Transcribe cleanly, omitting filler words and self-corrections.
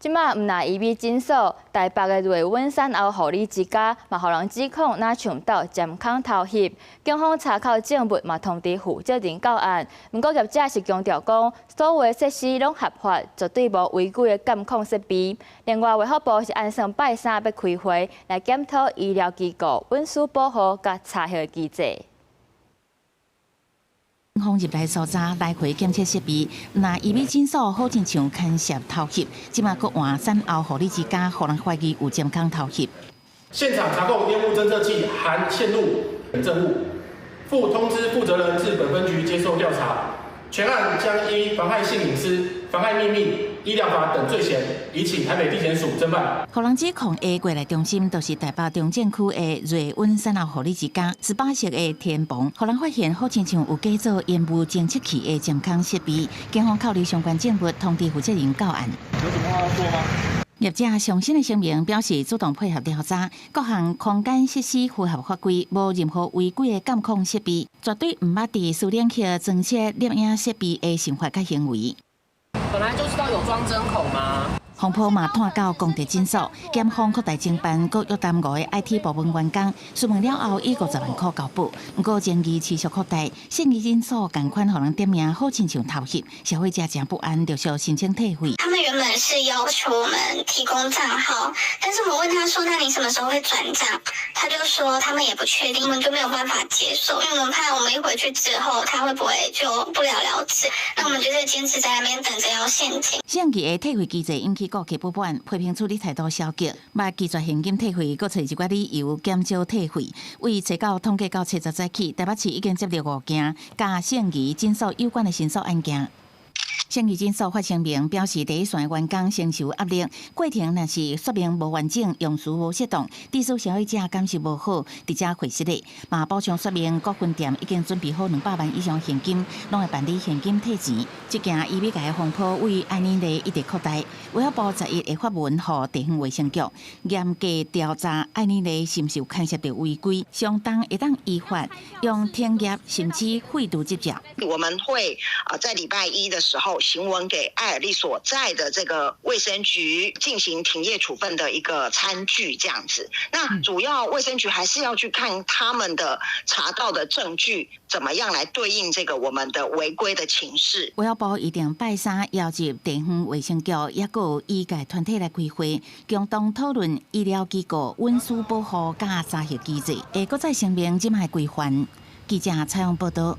即馬唔但伊美診所，台北的瑞穩產後護理之家嘛，互人指控若倡導健康偷翕。警方查扣證物嘛，通知負責人到案。不過業者是強調講，所有的設施攏合法，絕對無違規的監控設備。另外，衛福部是按算拜三要開會來檢討醫療機構隱私保護甲查核機制。警方入來搜查，來回檢測設備。那醫美診所好親像牽涉偷翕，即馬閣換產後護理之家，互人懷疑有健康偷翕。現場查扣煙霧偵測器含線路等證物，附通知負責人至本分局接受調查。全案將依妨害性隱私、妨害秘密、醫療法等罪嫌，移請台北地檢署偵辦。互人指控的過來中心，就是台北中正區的瑞穩產後護理之家，18室的天棚，互人發現好親像有改造煙霧偵測器的健康設備。警方考慮相關證物，通知負責人到案。有什麼話要說嗎？業者上新的聲明表示，主動配合調查，各項空間設施符合法規，無任何違規的監控設備，絕對唔捌佇私領域增設攝影設備的想法甲行為。本來就知道有裝針孔嗎？風波嘛探到公地診所，檢方擴大偵辦，閣約談5個 IT 部門員工，詢問了後，以50萬塊交保。不過爭議持續擴大，信義診所同款互人點名，好親像偷翕，消費者真不安，就需申請退費。他們原本是要求我們提供賬號，但是我們問他說：“那你什麼時候會轉賬？”他就說他們也不確定，我們就沒有辦法接受，因為我們怕我們一回去之後，他會不會就不了了之？那我們就是堅持在那邊等着要現金。信義的退費機制引起顧客不滿，批評處理態度消極，把拒絕現金退費，閣找一寡理由減少退費。為查到統計到7十早起，台北市已經接到5件甲信義診所有關的申訴案件。信義診所發聲明表示，第一線員工承受壓力，過程若是說明無完整、用詞無適當，致使消費者感受無好，直接會失禮。嘛補充說明，各分店已經準備好200萬以上現金，攏會辦理現金退錢。這件醫美界的風波為安尼例一直擴大，衛福部11日發文予地方衛生局嚴格調查安尼例是毋是有牽涉到違規，相當會當依法用停業甚至廢除執照。我們會在禮拜一的時候行文給愛爾利所在的這個衛生局進行停業處分的一個參據，這樣子。那主要衛生局還是要去看他們的查到的證據怎麼樣來對應這個我們的違規的情勢。衛福部一定拜三邀集地方衛生局也閣有醫界團體來開會，共同討論醫療機構隱私保護甲查核機制。會閣再聲明即賣規範。記者採訪報道。